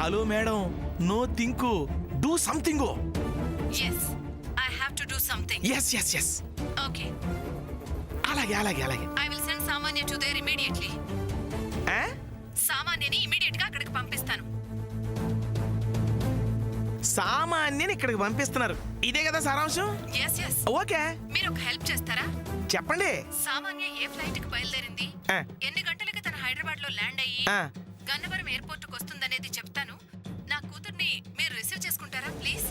Hello madam, no think, do something. Yes, I have to do something. yes. Okay, అలాగే. I will send Samanya to there immediately. సామాన్యని immediate గా అక్కడికి పంపిస్తాను. సామాన్యని ఇక్కడికి పంపిస్తున్నారు, ఇదే కదా సారాంశం? Yes. ఓకే, మీరు ఒక హెల్ప్ చేస్తారా? చెప్పండి. సామాన్య ఏ ఫ్లైట్ కి బయలుదేరింది, ఎన్ని గంటలకి తన హైదరాబాద్ లో ల్యాండ్ అయ్యి గన్నవరం ఎయిర్పోర్ట్ కు వస్తుందనేది చెప్తాను. నా కూతుర్ని మీరు రిసీవ్ చేసుకుంటారా ప్లీజ్?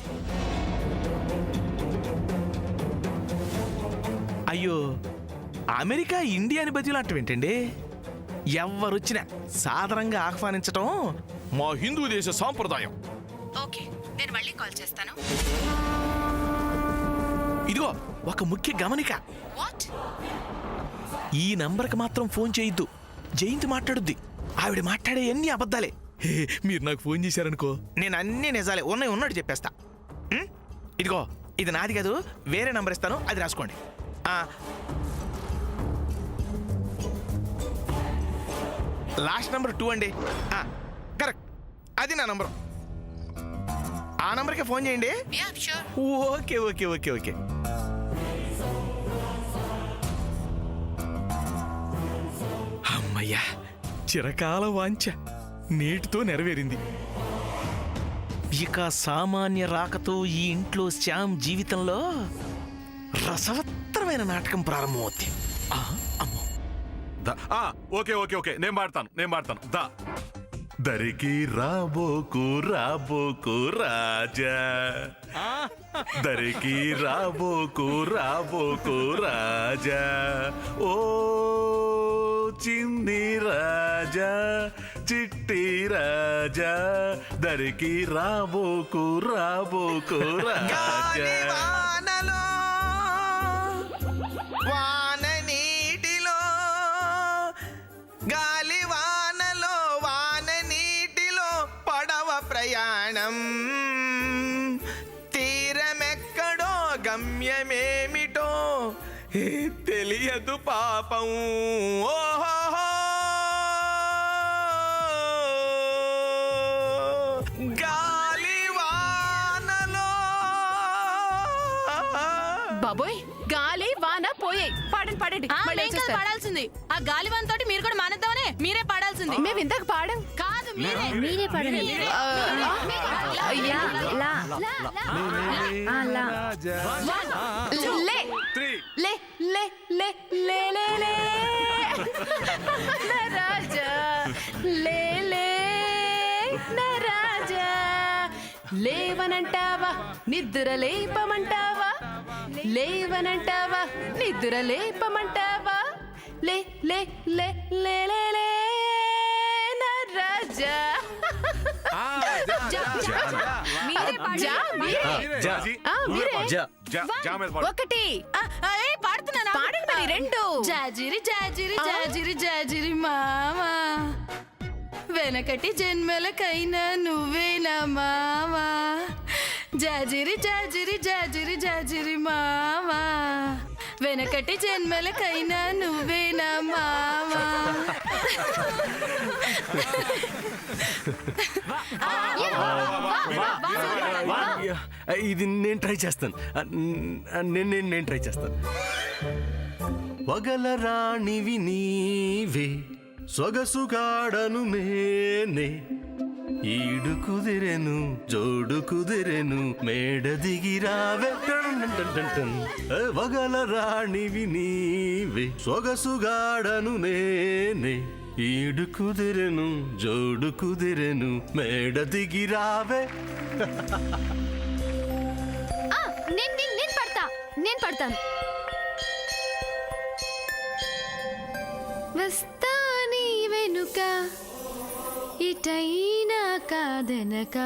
అయ్యో, అమెరికా ఇండియాని బతిలాంటివేంటండి? ఎవరొచ్చినా సాధారణంగా ఆహ్వానించటం మా హిందూ దేశ సాంప్రదాయం. ఓకే, నేను మళ్ళీ కాల్ చేస్తాను. ఇదిగో ఒక ముఖ్య గమనిక. వాట్? ఈ నంబర్కి మాత్రం ఫోన్ చేయొద్దు, జయంతి మాట్లాడుద్ది. ఆవిడ మాట్లాడే అన్ని అబద్ధాలే. మీరు నాకు ఫోన్ చేశారనుకో, నేను అన్ని నిజాలే ఉన్నట్టు చెప్పేస్తా. ఇదిగో ఇది నాది కాదు, వేరే నంబర్ ఇస్తాను, అది రాసుకోండి. లాస్ట్ నంబర్ 2 అండి. కరెక్ట్, అది నా నంబరు. ఆ నంబర్కి ఫోన్ చేయండి. ఓకే. అమ్మయ్యా, చిరకాల వాంఛ నేటితో నెరవేరింది. ఇక సామాన్య రాకతో ఈ ఇంట్లో శ్యామ్ జీవితంలో రసవత్తరమైన నాటకం ప్రారంభమవుద్ది. అమ్మో. ఓకే, నేను పాడతాను. దరికి రాబోకు రాజా, దరికి రాబోకు రాజా, ఓ చిన్ని రాజా, చిట్టి రాజా, దరికి రాబోకు రాజా. ప్రయాణం తీరమెక్కడో గమ్యమేమిటో తెలియదు పాపం. ఓహో, గాలివానలో. బాబోయ్, గాలి వాన పోయే. పాడండి. పాడాల్సింది ఆ గాలివాన్ తోటి మీరు కూడా మానేద్దామనే మీరే పాడాల్సింది. మేము ఇంతకు పాడం కాదు, మీరే పాడండి. లేవనంటావా నిద్ర లేపమంటావా, లేవనంటావా నిద్ర లేపమంటావా, లే లే లే లే లే లే రాజా. ఒకటి పాడుతున్నాను, పాడండి. 2 జాజిరి జాజిరి జాజిరి జాజిరి మామా, వెనకటి జన్మలకైనా నువ్వేనా మామా, జాజిరి జాజిరి జాజిరి జాజిరి మామా, వెనకటి జన్మలకైనా నువ్వేనా మామా. ఇది నేను ట్రై చేస్తాను. నేను ట్రై చేస్తాను. వగల రాణివి నీవే, సొగసుగాడను నేనే, ఈడు కుదిరెను జోడు కుదిరెను, మేడ దిగిరావే. వగల రాణివి నీవే, సొగసుగాడను నేనే, ఈడు కుదిరెను జోడు కుదిరెను, మేడ దిగిరావే. నేను పడతాను. వస్తా నీ వెనుక, ఇటైనా కాదనక,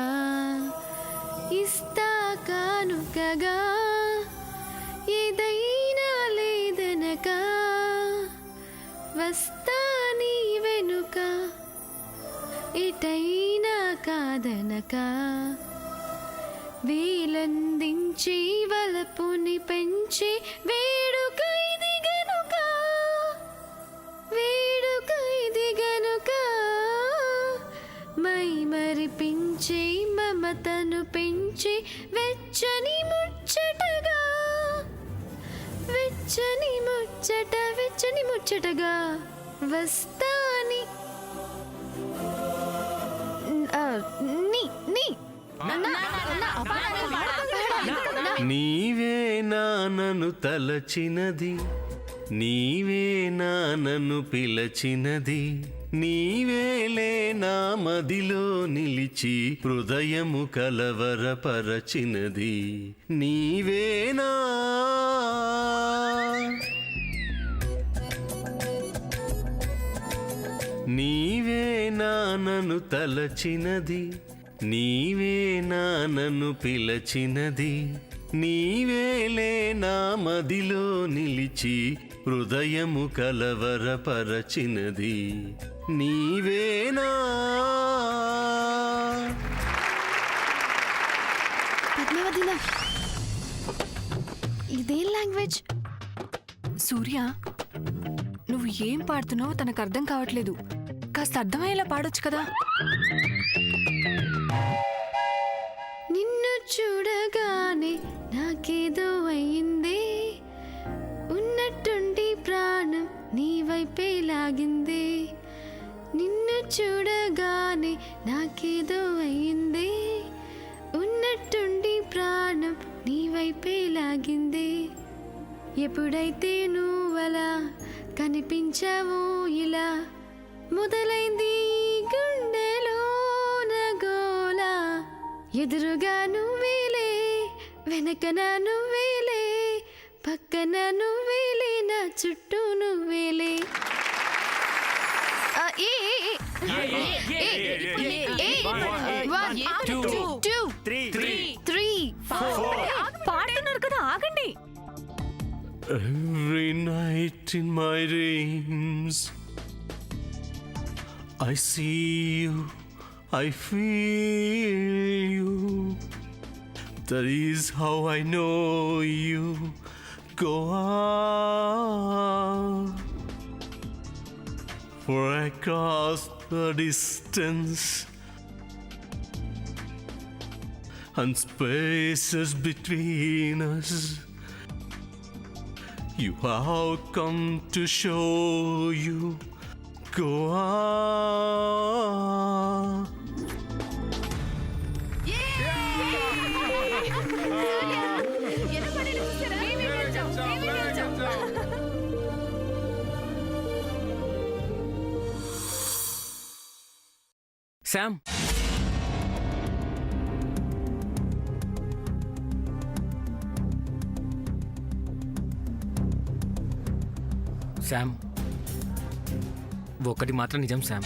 ఇస్తా కానుకగా, ఏదైనా లేదనక, వస్తా నీ వెనుక, ఇటైనా కాదనక, వేలందించి వలపుని పెంచి వేడుక ఇది గనుక, వేడుక ఇది గనుక, మై మరిపించి పెంచి మమతను పెంచి వెచ్చని ముచ్చటగా వెచ్చని ముచ్చటగా వస్తాని నీ నీ నీవే నన్ను తలచినది, నీవే నన్ను పిలచినది, నీవేలే నా మదిలో నిలిచి హృదయము కలవరపరచినది. నీవేనా నీవే నన్ను తలచినది, నీవే నన్ను పిలచినది, నీవేలే నా మదిలో నిలిచి హృదయము కలవరపరచినది. నీవేనా పద్మావతిలా ఇదేం లాంగ్వేజ్? సూర్య, నువ్వు ఏం పాడుతున్నావో తనకు అర్థం కావట్లేదు. కాస్త అర్థమయ్యేలా పాడొచ్చు కదా. నిన్ను చూడగానే నాకేదో అయిందే, ఉన్నట్టుండి ప్రాణం నీ వైపే లాగిందే. నిన్ను చూడగానే నాకేదో అయిందే, ఉన్నట్టుండి ప్రాణం నీ వైపే లాగిందే. ఎప్పుడైతే నువ్వలా కనిపించావో ఇలా మొదలైంది గుండెలోన గోలా. ఎదురుగా నువ్వేలే, వెనకన నువ్వేలే, పక్కన నువ్వేలే, నా చుట్టూ నువ్వేలే. పాడుతున్నారు కదా, ఆగండి. Every night in my dreams I see you, I feel you. That is how I know you. Go on, for across the distance and spaces between us, you have come to show you. Go on. Sam, Sam, ఒకటి మాత్రం నిజం Sam.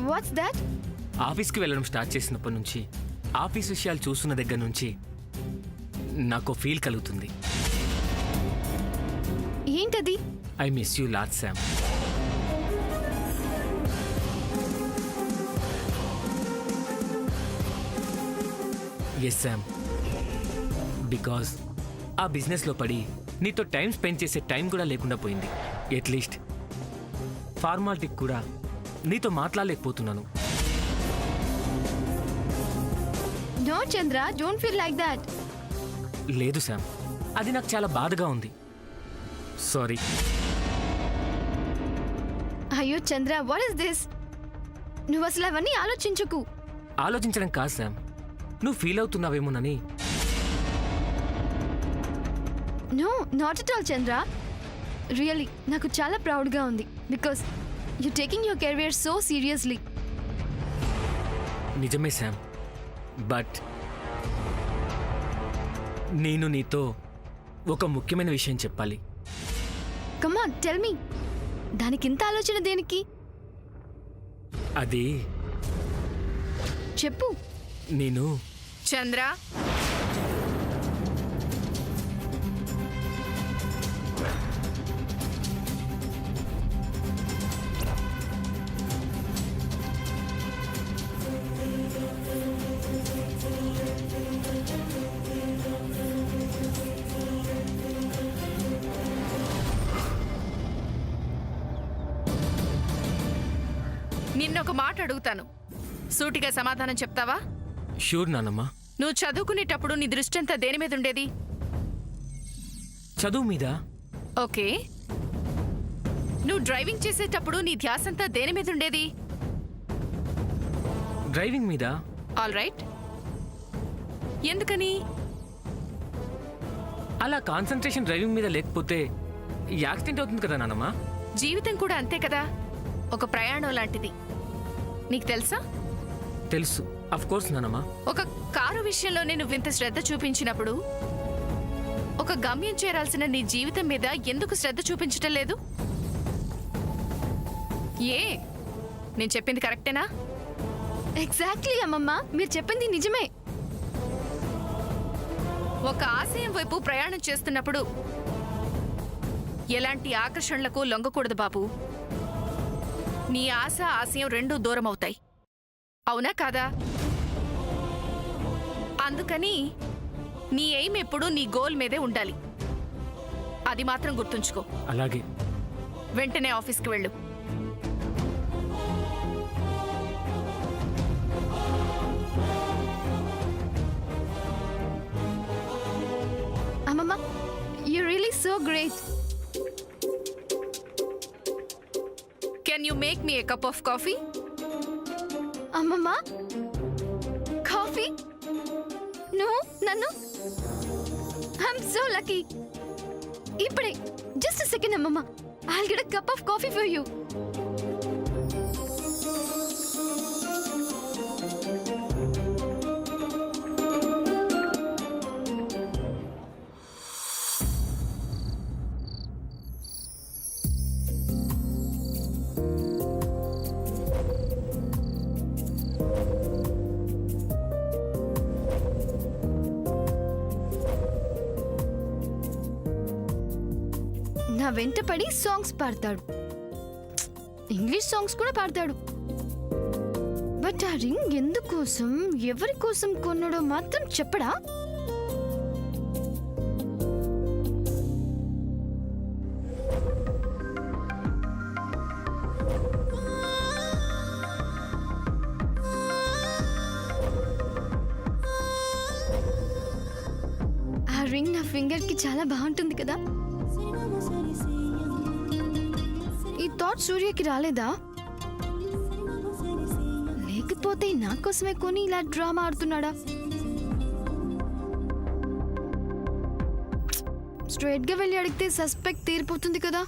What's that? ఆఫీస్కి వెళ్ళడం start చేసినప్పటి నుంచి, office విషయాలు చూస్తున్న దగ్గర నుంచి నాకు ఫీల్ కలుగుతుంది. ఏంటది? I miss you lot Sam. Yes Sam, because ఆ బిజినెస్లో పడి నీతో టైం స్పెండ్ చేసే టైం కూడా లేకుండా పోయింది. అట్లీస్ట్ ఫార్మాలిటీకి కూడా నీతో మాట్లాడలేకపోతున్నాను. No Chandra, don't feel like that. లేదు శామ్, అది నాకు చాలా బాధగా ఉంది. సారీ. అయ్యో చంద్ర, వాట్ ఇస్ దిస్? నువ్వు అసలు అవన్నీ ఆలోచించకు. ఆలోచించడం కాదు శామ్, నువ్వు ఫీల్ అవుతున్నావేమోనని. No, not at all Chandra. Really నాకు చాలా ప్రౌడ్గా ఉంది because you taking your career so seriously. నిజమే శామ్, బట్ నేను నీతో ఒక ముఖ్యమైన విషయం చెప్పాలి. Come on, tell me. దానికి ఇంత ఆలోచన దేనికి? అది చెప్పు. నేను చంద్ర, నిన్న ఒక మాట అడుగుతాను, సూటిగా సమాధానం చెప్తావా? షూర్ నానమ్మ. నువ్వు చదువుకునేటప్పుడు నీ దృష్టి అంతా దేని మీద ఉండేది? చదువు మీద. ఓకే. నువ్వు డ్రైవింగ్ చేసేటప్పుడు నీ ధ్యాసంతా దేని మీద ఉండేది? డ్రైవింగ్ మీద. All right. ఎందుకని? అలా కాన్సన్ట్రేషన్ డ్రైవింగ్ మీద లేకపోతే యాక్సిడెంట్ అవుతుంది కదా నానమ్మ. జీవితం కూడా అంతే కదా, ఒక ప్రయాణం లాంటిది. నీకు తెలుసా? తెలుసు, అఫ్ కోర్స్ నానమ్మ. ఒక కారు విషయంలో నేను వింత శ్రద్ధ చూపించినప్పుడు ఒక గమ్యం చేరాల్సిన నీ జీవితం మీద ఎందుకు శ్రద్ధ చూపించటం లేదు? ఏ, నేను చెప్పింది కరెక్టేనా? ఎగ్జాక్ట్లీ అమ్మమ్మ, మీరు చెప్పింది నిజమే. ఒక ఆశయం వైపు ప్రయాణం చేస్తున్నప్పుడు ఎలాంటి ఆకర్షణలకు లొంగకూడదు బాబు. నీ ఆశ ఆశయం రెండూ దూరం అవుతాయి, అవునా కాదా? అందుకని నీ ఎయిమ్ ఎప్పుడు నీ గోల్ మీదే ఉండాలి. అది మాత్రం గుర్తుంచుకో. అలాగే. వెంటనే ఆఫీస్కి వెళ్ళు. అమ్మమ్మ, you really so great. Can you make me a cup of coffee? అమ్మమ్మ, కాఫీ? నువ్వు నన్ను? I'm so lucky. ఇప్పుడే, జస్ట్ సెకండ్ అమ్మమ్మ. I'll get a cup of coffee for you. నా వెంట పడి సాంగ్స్ పాడతాడు, ఇంగ్లీష్ సాంగ్స్ కూడా పాడతాడు. బట్ ఆ రింగ్ ఎందుకోసం, ఎవరి కోసం కొన్నాడో మాత్రం చెప్పడా? ఆ రింగ్ నా ఫింగర్ కి చాలా బాగుంటుంది కదా. ఈ థాట్ సూర్యకి రాలేదా? లేకపోతే నా కోసమే కొని ఇలా డ్రామా ఆడుతున్నాడా? స్ట్రైట్ గా వెళ్ళి అడిగితే సస్పెక్ట్ తీరిపోతుంది కదా.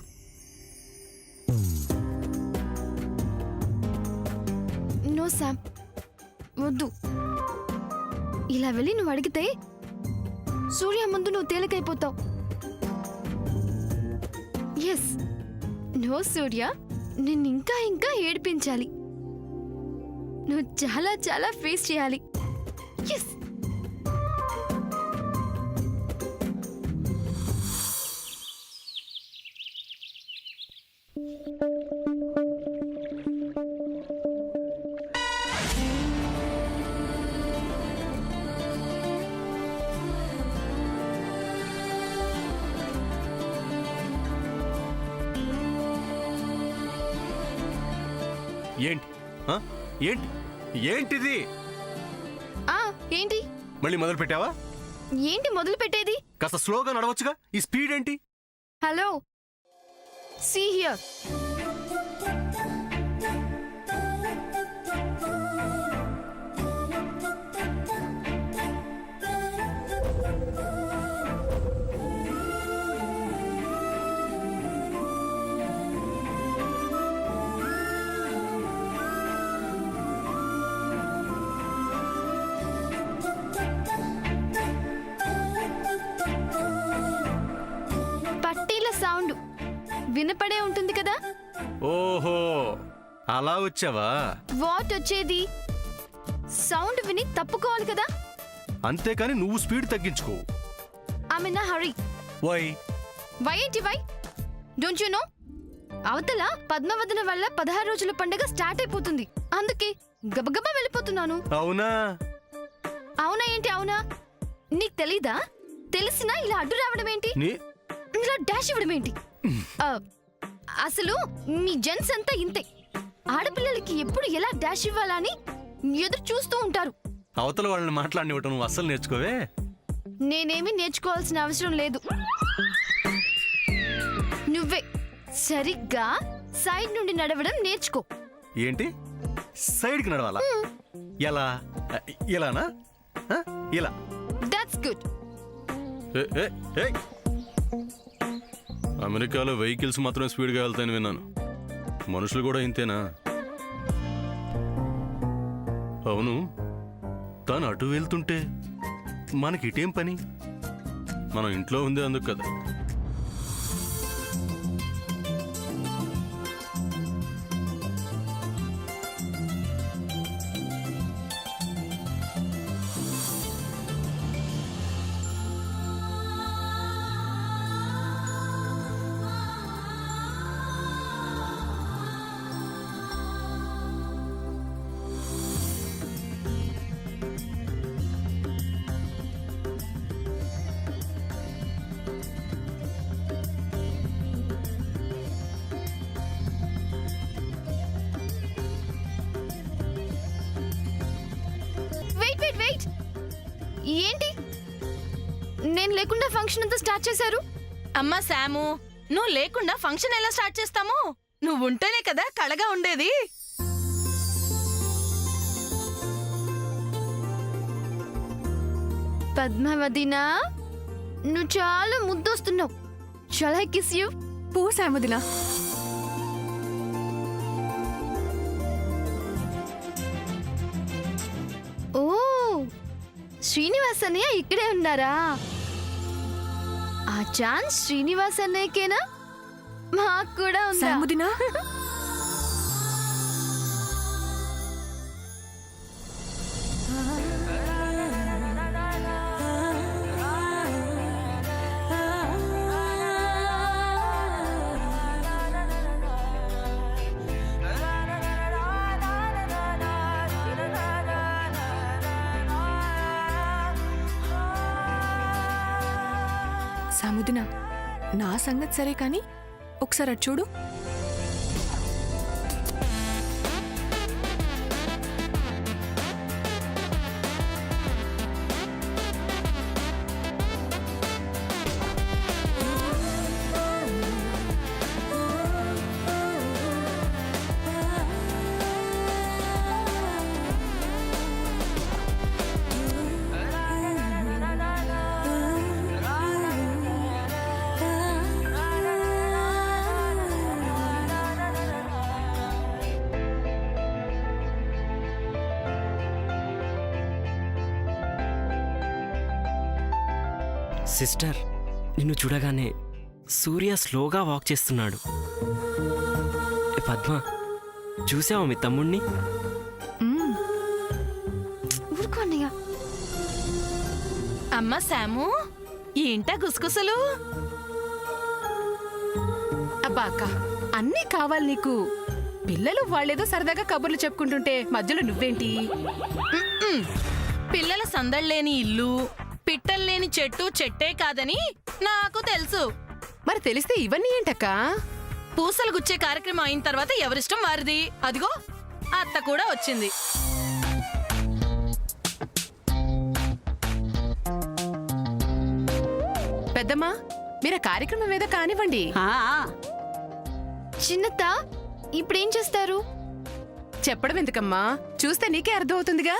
నో శామ్, వద్దు. ఇలా వెళ్ళి నువ్వు అడిగితే సూర్య ముందు నువ్వు తేలికైపోతావు. ఎస్, నో సూర్య, నిన్ను ఇంకా ఇంకా ఏడిపించాలి. నువ్వు చాలా చాలా ఫేస్ చేయాలి. ఎస్. ఏంటి ఆ? ఏంటి ఏంటిది? ఏంటి మళ్ళీ మొదలు పెట్టావా? ఏంటి మొదలు పెట్టేది? కాస్త స్లోగా నడవచ్చుగా, ఈ స్పీడ్ ఏంటి? Hello, see here. పట్టీల సౌండ్ వినపడే ఉంటుంది కదా. ఓహో, అలా వచ్చావా? వాట్ వచ్చేది? సౌండ్ విని తప్పుకోవాలి కదా. అంతేకాని నువ్వు స్పీడ్ తగ్గించుకో. I'm in a hurry. Why? Why ఏంటి వై? Don't you know? అవతల పద్మవదన వల్ల 16 రోజుల పండుగ స్టార్ట్ అయిపోతుంది. అందుకే గబగబా వెళ్ళిపోతున్నాను. అవునా? అవునా ఏంటి అవునా? నీకు తెలీదా? తెలిసినా ఇలా అడ్డు రావడం ఏంటి? ఇలా డాష్ ఇవ్వడం ఏంటి? అసలు మీ జెంట్స్ అంతా ఇంతే. ఆడపిల్లలకి ఎప్పుడు ఎలా డాష్ ఇవ్వాలని ఎదురు చూస్తూ ఉంటారు. అవతల వాళ్ళని మాట్లాడినివ్వటం నువ్వు అస్సలు నేర్చుకోవే. నేనేమి నేర్చుకోవాల్సిన అవసరం లేదు. నువ్వే సరిగ్గా సైడ్ నుండి నడవడం నేర్చుకో. ఏంటి సైడ్కి నడవాలా? ఎలా? ఇలానా? ఇలా? That's good. అమెరికాలో వెహికల్స్ మాత్రం స్పీడ్గా వెళ్తాయని విన్నాను. మనుషులు కూడా ఇంతేనా? అవును, తాను అటు వెళ్తుంటే మనకి ఇటేం పని? మనం ఇంట్లో ఉంది అందుకు కదా. వెయిట్ వెయిట్ వెయిట్, ఏంటి నేను లేకుండా ఫంక్షన్ అంతా స్టార్ట్ చేశారు? అమ్మా శాము, నువ్వు లేకుండా ఫంక్షన్ ఎలా స్టార్ట్ చేస్తాము? నువ్వు ఉంటేనే కదా కళగా ఉండేది. పద్మావతినా, నువ్వు చాలా ముద్దొస్తున్నావు. Shall I kiss you? పో సాముదినా. ఓ, శ్రీనివాస్ అన్నయ్య ఇక్కడే ఉన్నారా? ఆ ఛాన్స్ శ్రీనివాస్ అన్నయ్యకేనా? మాకు కూడా ఉందా? సాముదినా, సాముదినా, నా సంగతి సరే కానీ ఒకసారి అటు చూడు. సిస్టర్, నిన్ను చూడగానే సూర్య స్లోగా వాక్ చేస్తున్నాడు. పద్మ, చూసావా మీ తమ్ముణ్ణి? ఊరుకో అన్నయ్య. అమ్మా శాము, ఏంటా గుసగుసలు? అబ్బా అక్క, అన్నీ కావాలి నీకు. పిల్లలు వాళ్ళేదో సరదాగా కబుర్లు చెప్పుకుంటుంటే మధ్యలో నువ్వేంటి? పిల్లల సందళ్ళేని ఇల్లు, పిట్టల్లేని చెట్టు చెట్టే కాదని నాకు తెలుసు. మరి తెలిస్తే ఇవన్నీ ఏంటక్కా? పూసలు గుచ్చే కార్యక్రమం అయిన తర్వాత ఎవరిష్టం వారిది. అదిగో అత్త కూడా వచ్చింది. పెద్దమ్మా, మీరు కార్యక్రమం ఏదో కానివ్వండి. చిన్నత్త, ఇప్పుడేం చేస్తారు? చెప్పడం ఎందుకమ్మా, చూస్తే నీకే అర్థం అవుతుందిగా.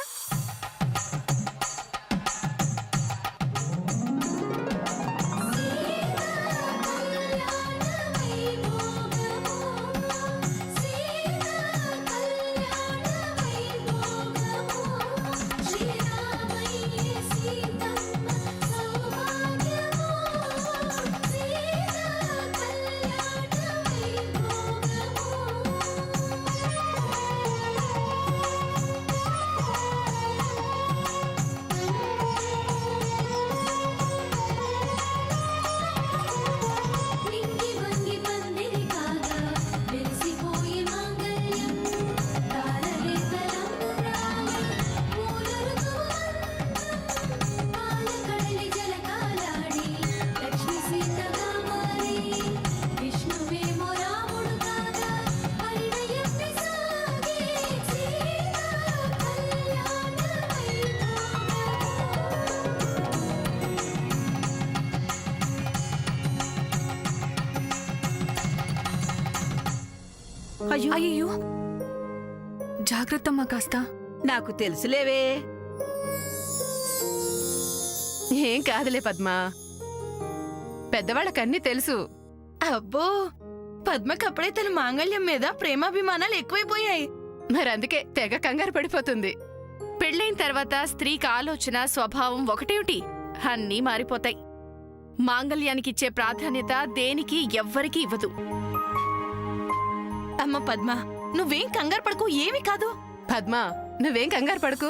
అయ్యో జాగ్రత్తమ్మా కాస్త. నాకు తెలుసులేవే. ఏం కాదులే పద్మ, పెద్దవాళ్ళకన్నీ తెలుసు. అబ్బో, పద్మకప్పుడే తన మాంగళ్యం మీద ప్రేమాభిమానాలు ఎక్కువైపోయాయి. మరందుకే తెగ కంగారు పడిపోతుంది. పెళ్ళైన తర్వాత స్త్రీకి ఆలోచన, స్వభావం ఒకటేమిటి, అన్నీ మారిపోతాయి. మాంగళ్యానికిచ్చే ప్రాధాన్యత దేనికి ఎవ్వరికీ ఇవ్వదు. అమ్మ పద్మ, నువ్వేం కంగారు పడకు, ఏమీ కాదు. పద్మ, నువ్వేం కంగారు పడకు.